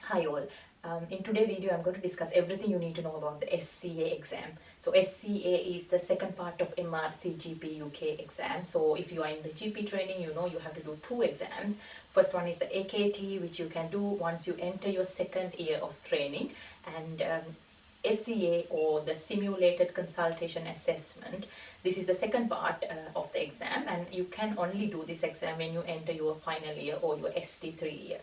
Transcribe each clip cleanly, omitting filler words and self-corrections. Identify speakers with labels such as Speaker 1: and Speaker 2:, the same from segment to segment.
Speaker 1: Hi all. In today's video I'm going to discuss everything you need to know about the SCA exam. So SCA is the second part of MRCGP UK exam. So if you are in the GP training, you know you have to do two exams. First one is the AKT, which you can do once you enter your second year of training, and SCA, or the simulated consultation assessment. This is the second part of the exam, and you can only do this exam when you enter your final year or your ST3 year.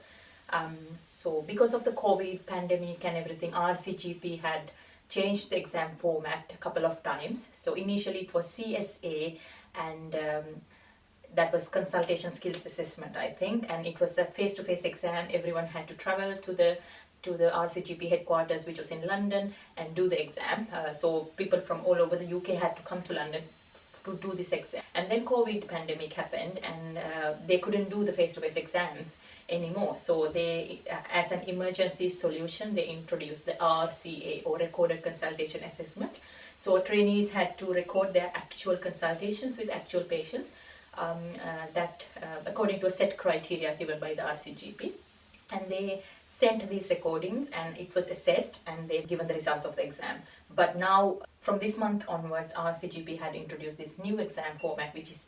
Speaker 1: So because of the COVID pandemic and everything, RCGP had changed the exam format a couple of times. So initially it was CSA, and that was consultation skills assessment, I think, and it was a face-to-face exam. Everyone had to travel to the RCGP headquarters, which was in London, and do the exam. So people from all over the UK had to come to London to do this exam. And then COVID pandemic happened, and they couldn't do the face-to-face exams anymore. So they, as an emergency solution, they introduced the RCA, or recorded consultation assessment. So trainees had to record their actual consultations with actual patients, according to a set criteria given by the RCGP. And they sent these recordings, and it was assessed, and they've given the results of the exam. But now, from this month onwards, RCGP had introduced this new exam format, which is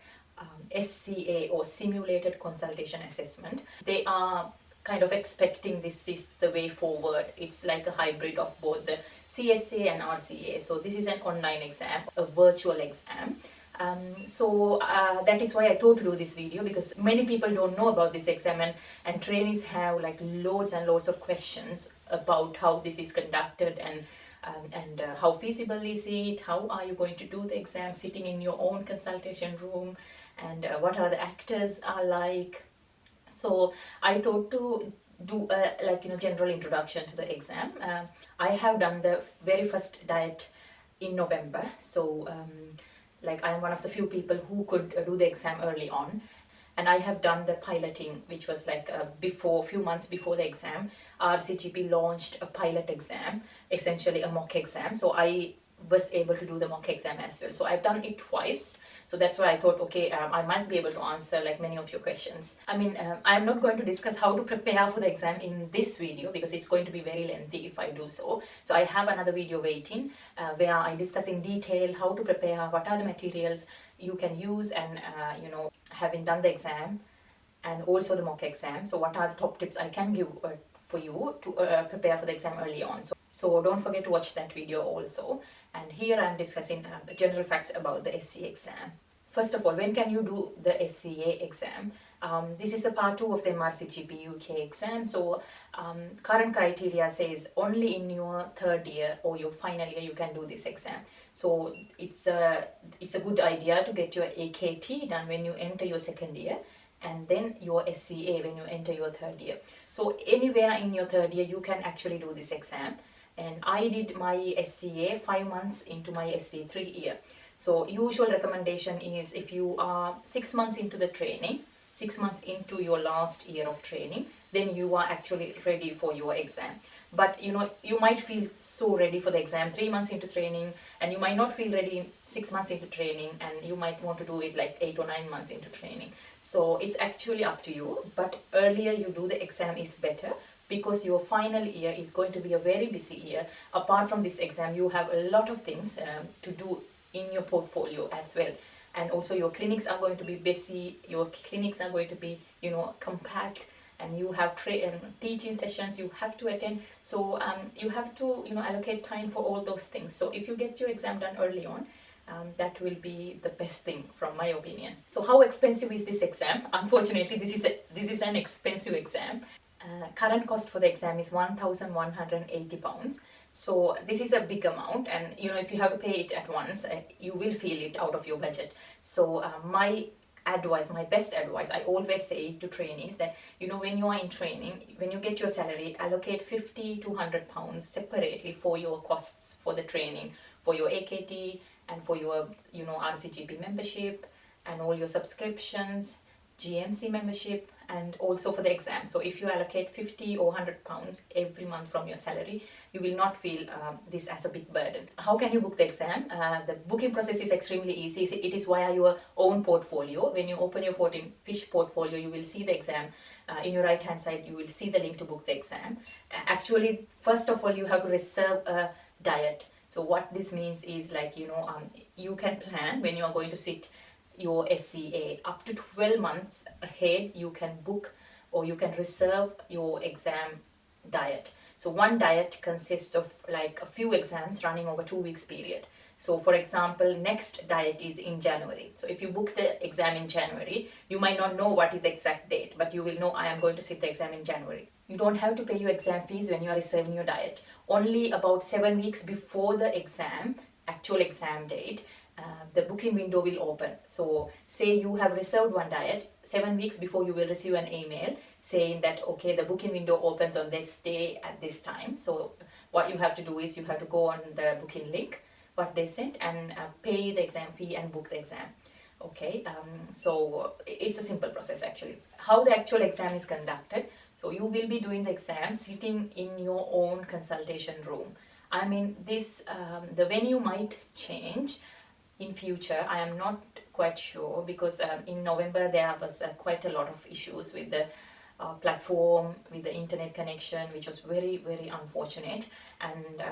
Speaker 1: SCA, or simulated consultation assessment. They are kind of expecting this is the way forward. It's like a hybrid of both the CSA and RCA. So this is an online exam, a virtual exam. That is why I thought to do this video, because many people don't know about this exam, and trainees have like loads and loads of questions about how this is conducted, and how feasible is it, how are you going to do the exam sitting in your own consultation room, and what are the actors are like. So I thought to do a general introduction to the exam. I have done the very first diet in November, so I am one of the few people who could do the exam early on, and I have done the piloting, which was few months before the exam. RCGP launched a pilot exam, essentially a mock exam, so I was able to do the mock exam as well. So I've done it twice. So that's why I thought, okay, I might be able to answer many of your questions. I'm not going to discuss how to prepare for the exam in this video, because it's going to be very lengthy if I do so. So I have another video waiting where I discuss in detail how to prepare, what are the materials you can use, and having done the exam and also the mock exam, so what are the top tips I can give for you to prepare for the exam early on. So don't forget to watch that video also. And here I'm discussing general facts about the SCA exam. First of all, when can you do the SCA exam? This is the part 2 of the MRCGP UK exam. So current criteria says only in your third year or your final year you can do this exam. So it's a good idea to get your AKT done when you enter your second year, and then your SCA when you enter your third year. So anywhere in your third year you can actually do this exam. And I did my SCA 5 months into my ST3 year. So usual recommendation is, if you are 6 months into the training, 6 months into your last year of training, then you are actually ready for your exam. But you might feel so ready for the exam 3 months into training, and you might not feel ready 6 months into training, and you might want to do it 8 or 9 months into training. So it's actually up to you, but earlier you do the exam is better, because your final year is going to be a very busy year. Apart from this exam, you have a lot of things to do in your portfolio as well. And also your clinics are going to be busy, your clinics are going to be, compact, and you have teaching sessions you have to attend. So you have to, allocate time for all those things. So if you get your exam done early on, that will be the best thing from my opinion. So how expensive is this exam? Unfortunately, this is an expensive exam. Current cost for the exam is £1,180. So this is a big amount, and if you have to pay it at once, you will feel it out of your budget. So my best advice, I always say to trainees that when you are in training, when you get your salary, allocate £50 to £100 separately for your costs for the training, for your AKT, and for your RCGP membership, and all your subscriptions, GMC membership, and also for the exam. So if you allocate 50 or 100 pounds every month from your salary, you will not feel this as a big burden. How can you book the exam? The booking process is extremely easy. It is via your own portfolio. When you open your 14 Fish portfolio, you will see the exam. In your right hand side, you will see the link to book the exam. Actually, first of all, you have to reserve a diet. So what this means is, like, you can plan when you are going to sit your SCA up to 12 months ahead. You can book or you can reserve your exam diet. So one diet consists of like a few exams running over 2 weeks period. So for example, next diet is in January. So if you book the exam in January, you might not know what is the exact date, but you will know I am going to sit the exam in January. You don't have to pay your exam fees when you are reserving your diet. Only about 7 weeks before the exam, actual exam date, the booking window will open. So say you have reserved one diet, 7 weeks before you will receive an email saying that, okay, the booking window opens on this day at this time. So what you have to do is you have to go on the booking link, what they sent, and pay the exam fee and book the exam. Okay, so it's a simple process actually. How the actual exam is conducted. So you will be doing the exam sitting in your own consultation room. I mean, this the venue might change in future. I am not quite sure, because in November there was quite a lot of issues with the platform, with the internet connection, which was very, very unfortunate, and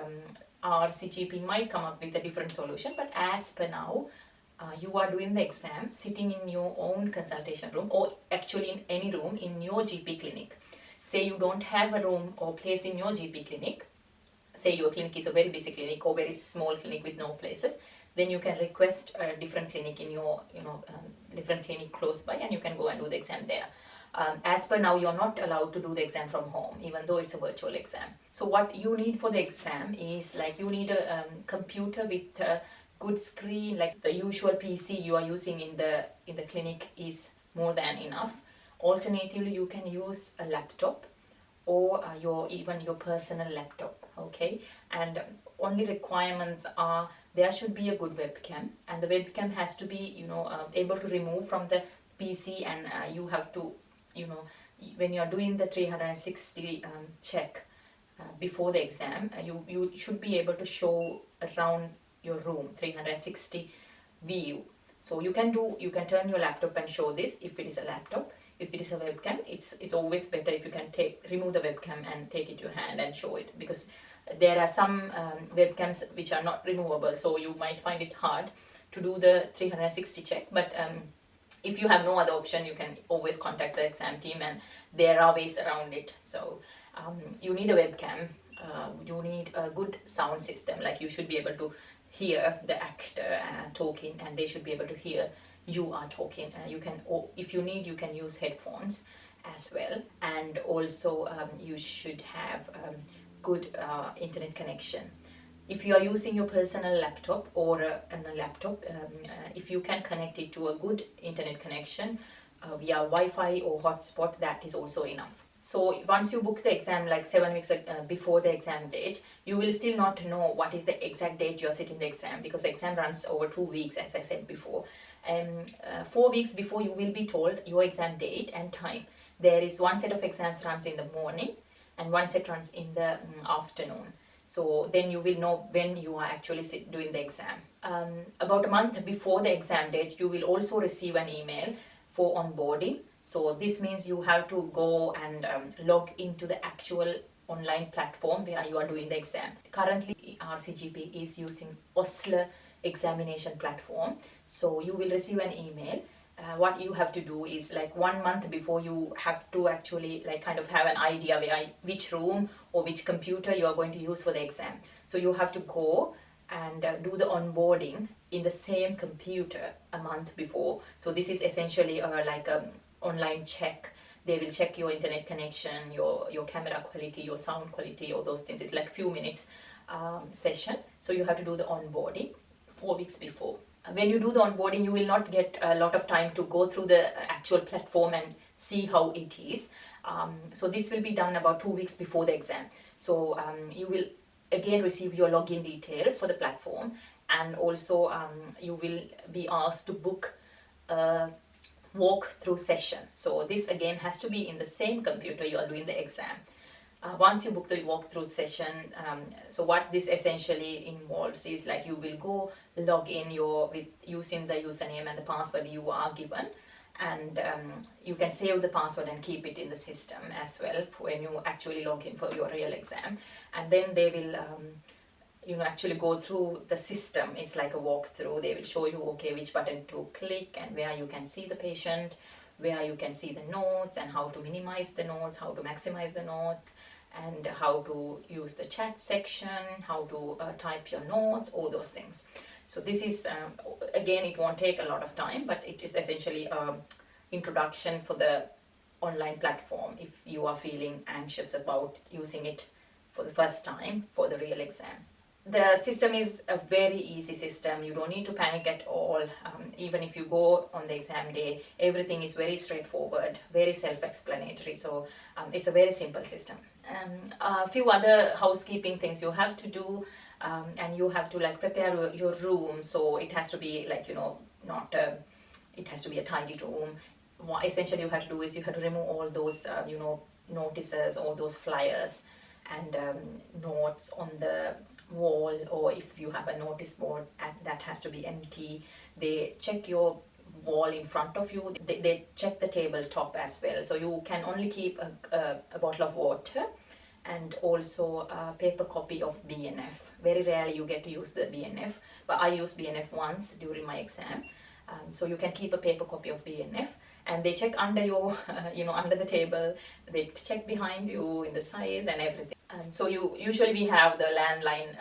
Speaker 1: RCGP might come up with a different solution. But as per now, you are doing the exam sitting in your own consultation room, or actually in any room in your GP clinic. Say you don't have a room or place in your GP clinic, say your clinic is a very busy clinic or very small clinic with no places, then you can request a different clinic in your different clinic close by, and you can go and do the exam there. As per now, you're not allowed to do the exam from home, even though it's a virtual exam. So what you need for the exam is, like, you need a computer with a good screen. Like the usual PC you are using in the clinic is more than enough. Alternatively, you can use a laptop or even your personal laptop. Okay, and only requirements are there should be a good webcam, and the webcam has to be able to remove from the PC, and you have to when you are doing the 360 check before the exam, you should be able to show around your room 360 view. So you can turn your laptop and show this if it is a laptop. If it is a webcam, it's always better if you can remove the webcam and take it to your hand and show it, because there are some webcams which are not removable, so you might find it hard to do the 360 check. But if you have no other option, you can always contact the exam team, and there are ways around it. So you need a webcam, you need a good sound system, like you should be able to hear the actor talking, and they should be able to hear you are talking. You can, if you need, you can use headphones as well, and also you should have good internet connection. If you are using your personal laptop or a laptop, if you can connect it to a good internet connection via Wi-Fi or hotspot, that is also enough. So once you book the exam, like 7 weeks before the exam date, you will still not know what is the exact date you are sitting the exam, because the exam runs over 2 weeks, as I said before. 4 weeks before, you will be told your exam date and time. There is one set of exams runs in the morning and one set runs in the afternoon. So then you will know when you are actually doing the exam. About a month before the exam date, you will also receive an email for onboarding. So this means you have to go and log into the actual online platform where you are doing the exam. Currently, RCGP is using Osler examination platform. So you will receive an email. What you have to do is, like, 1 month before, you have to actually kind of have an idea which room or which computer you are going to use for the exam. So you have to go and do the onboarding in the same computer a month before. So this is essentially like an online check. They will check your internet connection, your camera quality, your sound quality, all those things. It's like few minutes session. So you have to do the onboarding 4 weeks before. When you do the onboarding, you will not get a lot of time to go through the actual platform and see how it is. So this will be done about 2 weeks before the exam. So you will again receive your login details for the platform, and also you will be asked to book a walk-through session. So this again has to be in the same computer you are doing the exam. Once you book the walkthrough session, so what this essentially involves is like you will go log in with using the username and the password you are given, and you can save the password and keep it in the system as well when you actually log in for your real exam. And then they will actually go through the system. It's like a walkthrough. They will show you, okay, which button to click and where you can see the patient, where you can see the notes and how to minimize the notes, how to maximize the notes, and how to use the chat section, how to type your notes, all those things. So this is, again, it won't take a lot of time, but it is essentially an introduction for the online platform if you are feeling anxious about using it for the first time for the real exam. The system is a very easy system. You don't need to panic at all. Even if you go on the exam day, everything is very straightforward, very self-explanatory. So it's a very simple system. A few other housekeeping things you have to do, and you have to like prepare your room. So it has to be like, it has to be a tidy room. What essentially you have to do is you have to remove all those, notices, all those flyers and notes on the wall, or if you have a notice board that has to be empty. They check your wall in front of you. They check the tabletop as well. So you can only keep a bottle of water and also a paper copy of BNF. Very rarely you get to use the BNF, but I used BNF once during my exam. So you can keep a paper copy of BNF, and they check under your, under the table. They check behind you in the size and everything. So we have the landline,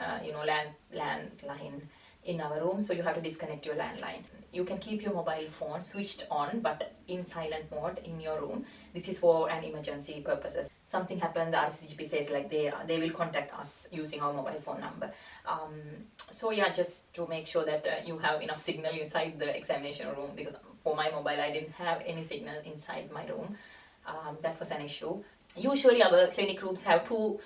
Speaker 1: landline in our room. So you have to disconnect your landline. You can keep your mobile phone switched on, but in silent mode in your room. This is for an emergency purposes. Something happened, the RCGP says like they will contact us using our mobile phone number. Just to make sure that you have enough signal inside the examination room, because for my mobile I didn't have any signal inside my room. That was an issue. Usually our clinic rooms have two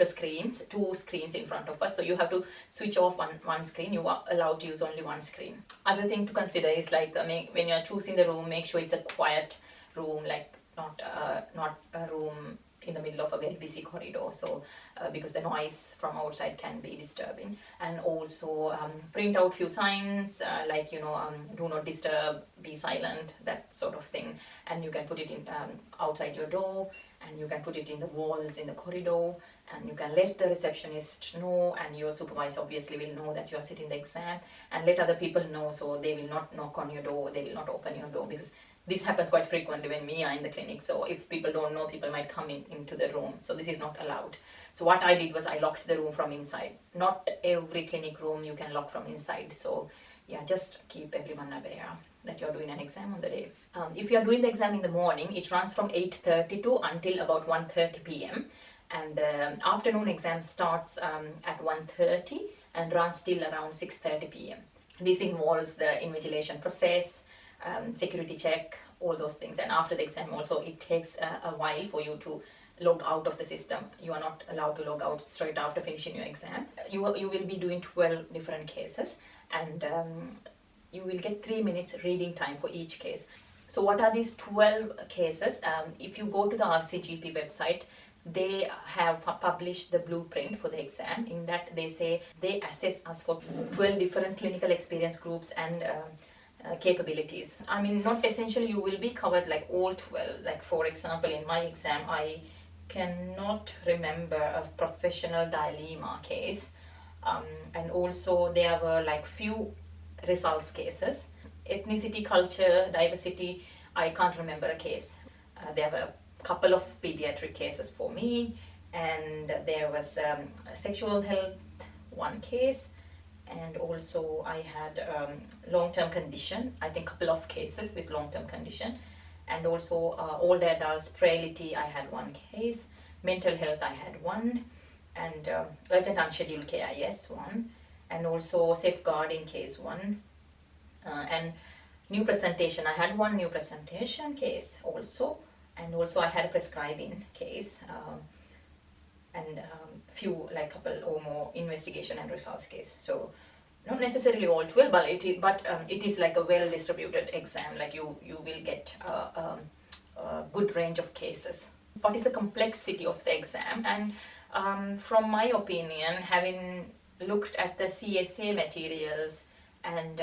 Speaker 1: screens in front of us, so you have to switch off one screen. You are allowed to use only one screen. Other thing to consider is like when you're choosing the room, make sure it's a quiet room, like not a room in the middle of a very busy corridor, so because the noise from outside can be disturbing. And also print out few signs do not disturb, be silent, that sort of thing, and you can put it in outside your door, and you can put it in the walls in the corridor, and you can let the receptionist know, and your supervisor obviously will know that you are sitting the exam, and let other people know, so they will not knock on your door, they will not open your door, because this happens quite frequently when we are in the clinic. So if people don't know, people might come into the room. So this is not allowed. So what I did was I locked the room from inside. Not every clinic room you can lock from inside. So yeah, just keep everyone aware that you're doing an exam on the day. If you're doing the exam in the morning, it runs from 8:30 to until about 1:30 p.m. And the afternoon exam starts at 1:30 and runs till around 6:30 p.m. This involves the invigilation process, security check, all those things. And after the exam also, it takes a while for you to log out of the system. You are not allowed to log out straight after finishing your exam. You will be doing 12 different cases, and you will get 3 minutes reading time for each case. So what are these 12 cases? If you go to the RCGP website, they have published the blueprint for the exam. In that they say they assess us for 12 different clinical experience groups and capabilities. I mean, not essentially you will be covered like all 12. Like for example, in my exam, I cannot remember a professional dilemma case, and also there were like few results cases. Ethnicity, culture, diversity, I can't remember a case. There were a couple of pediatric cases for me, and there was sexual health, one case, and also I had long-term condition, I think a couple of cases with long-term condition, and also older adults, frailty, I had one case, mental health I had one, and urgent unscheduled care, yes, one, and also safeguarding case one, and new presentation, I had one new presentation case also, and also I had a prescribing case, and few like couple or more investigation and results case. So not necessarily all 12, but it is like a well distributed exam. Like you will get a good range of cases. What is the complexity of the exam? And from my opinion, having looked at the CSA materials and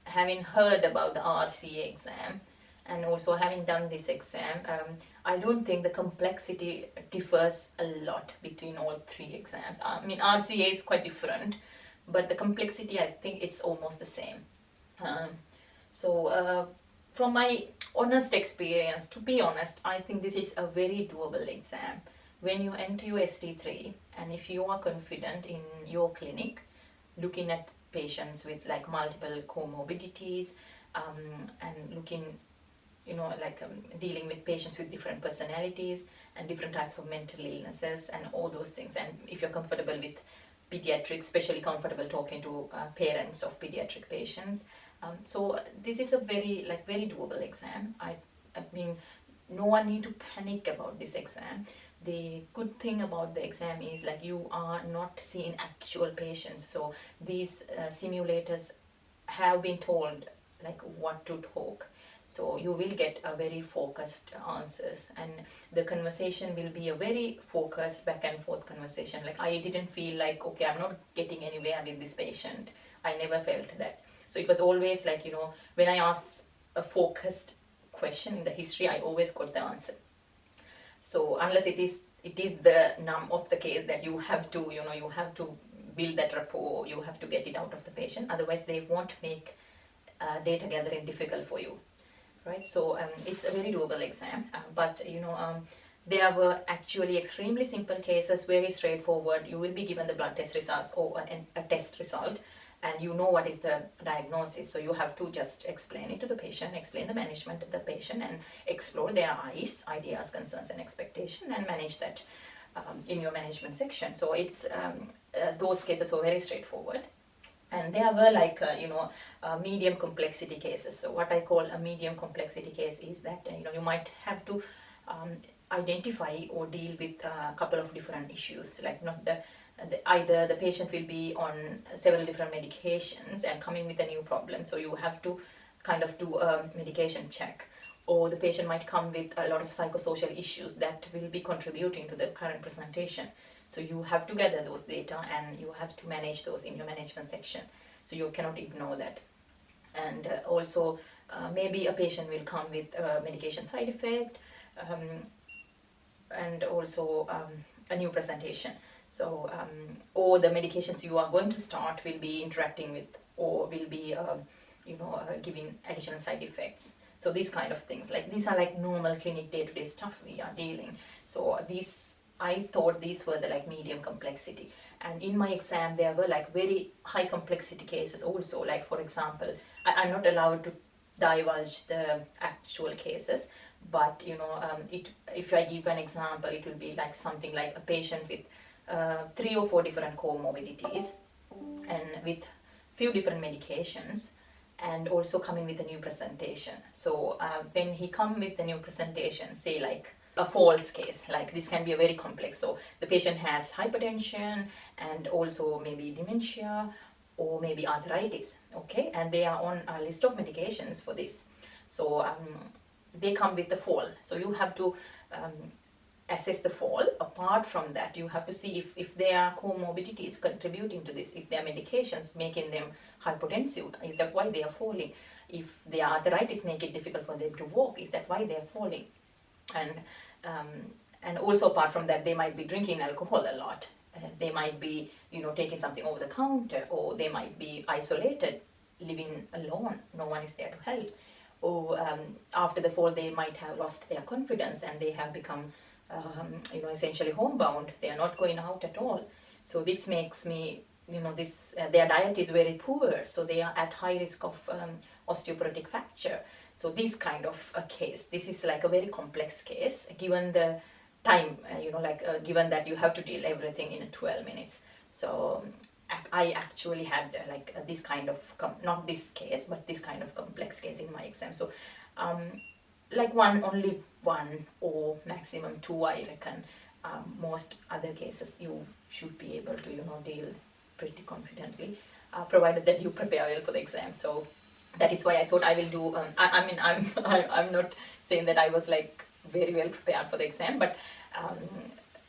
Speaker 1: having heard about the RCA exam and also having done this exam, I don't think the complexity differs a lot between all three exams. I mean, RCA is quite different, but the complexity, I think it's almost the same. Um, so from my honest experience, to be honest, I think this is a very doable exam. When you enter your ST3 and if you are confident in your clinic, looking at patients with like multiple comorbidities, and looking, dealing with patients with different personalities and different types of mental illnesses and all those things, and if you're comfortable with pediatrics, especially comfortable talking to parents of pediatric patients, so this is a very doable exam. I mean, no one need to panic about this exam. The good thing about the exam is like you are not seeing actual patients, so these simulators have been told like what to talk, so you will get a very focused answers, and the conversation will be a very focused back and forth conversation. Like I didn't feel like, okay, I'm not getting anywhere with this patient. I never felt that. So it was always like, when I asked a focused question in the history, I always got the answer. So unless it is the num of the case that you have to, you have to build that rapport, you have to get it out of the patient, otherwise they won't make data gathering difficult for you, right? So it's a very doable exam, but there were actually extremely simple cases, very straightforward. You will be given the blood test results or a test result, and you know what is the diagnosis, so you have to just explain it to the patient, explain the management of the patient, and explore their ideas, concerns and expectation, and manage that in your management section. So it's those cases were very straightforward. And there were like medium complexity cases. So what I call a medium complexity case is that you might have to identify or deal with a couple of different issues, like not either the patient will be on several different medications and coming with a new problem, so you have to kind of do a medication check, or the patient might come with a lot of psychosocial issues that will be contributing to the current presentation. So you have to gather those data and you have to manage those in your management section, so you cannot ignore that. And also maybe a patient will come with a medication side effect, and also a new presentation. So, or the medications you are going to start will be interacting with, or will be, giving additional side effects. So these kind of things, like these are like normal clinic day-to-day stuff we are dealing. So I thought these were the like medium complexity. And in my exam, there were like very high complexity cases also. Like for example, I'm not allowed to divulge the actual cases, but if I give an example, it will be like something like a patient with 3 or 4 different comorbidities and with few different medications, and also coming with a new presentation. So when he come with a new presentation, say like a false case, like this can be a very complex. So the patient has hypertension and also maybe dementia or maybe arthritis, okay, and they are on a list of medications for this. So they come with the fall, so you have to assess the fall. Apart from that, you have to see if their comorbidities contributing to this, if their medications making them hypotensive, is that why they are falling? If their arthritis make it difficult for them to walk, is that why they are falling? And also apart from that, they might be drinking alcohol a lot. They might be taking something over the counter, or they might be isolated, living alone, no one is there to help. Or after the fall, they might have lost their confidence and they have become essentially homebound. They are not going out at all. So this makes me, their diet is very poor, so they are at high risk of osteoporotic fracture. So this kind of a case, this is like a very complex case, given the time, given that you have to deal everything in 12 minutes. So I actually had this kind of, not this case, but this kind of complex case in my exam. So only one or maximum 2, I reckon. Most other cases you should be able to deal pretty confidently. provided that you prepare well for the exam. So that is why I thought I will do. I mean, I'm not saying that I was like very well prepared for the exam, but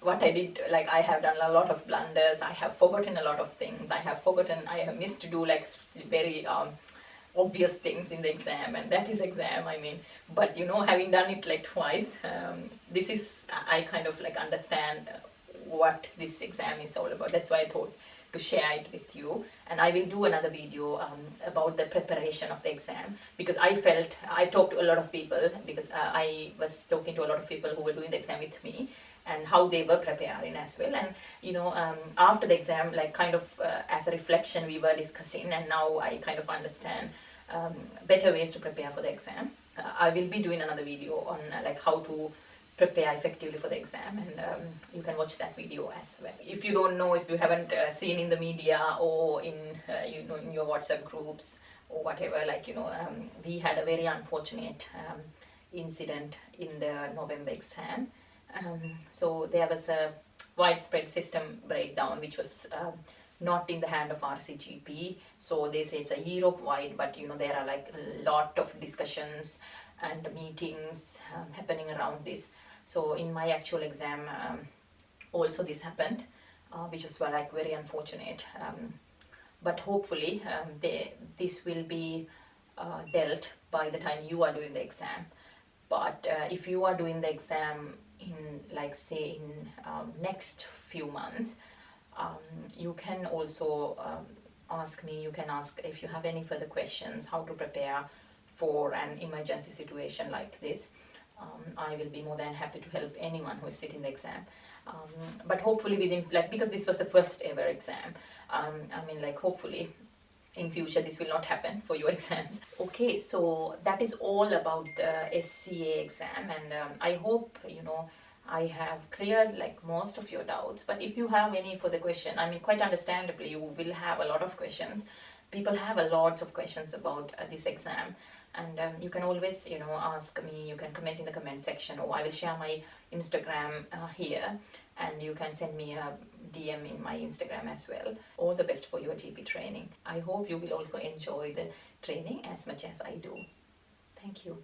Speaker 1: what I did, like I have done a lot of blunders. I have forgotten a lot of things. I have missed to do like very obvious things in the exam, and that is exam, I mean. But you know, having done it like twice, this is, I kind of like understand what this exam is all about. That's why I thought to share it with you, and I will do another video about the preparation of the exam, because I talked to a lot of people, because I was talking to a lot of people who were doing the exam with me, and how they were preparing as well. And you know, after the exam, like kind of as a reflection, we were discussing, and now I kind of understand better ways to prepare for the exam. I will be doing another video on like how to prepare effectively for the exam, and you can watch that video as well. If you don't know, if you haven't seen in the media or in you know, in your WhatsApp groups or whatever, like you know, we had a very unfortunate incident in the November exam. So there was a widespread system breakdown, which was not in the hand of RCGP. So they say it's a Europe-wide, but you know, there are like a lot of discussions and meetings happening around this. So in my actual exam, also this happened, which was like very unfortunate. But hopefully this will be dealt by the time you are doing the exam. But if you are doing the exam in, like say, in next few months, you can also ask me, you can ask if you have any further questions, how to prepare for an emergency situation like this. I will be more than happy to help anyone who is sitting the exam. But hopefully within, like, because this was the first ever exam, I mean, like, hopefully in future this will not happen for your exams. Okay, so that is all about the SCA exam, and I hope, you know, I have cleared like most of your doubts. But if you have any further question, I mean, quite understandably you will have a lot of questions. People have a lot of questions about this exam, and you can always, you know, ask me. You can comment in the comment section, or I will share my Instagram here, and you can send me a DM in my Instagram as well. All the best for your GP training. I hope you will also enjoy the training as much as I do. Thank you.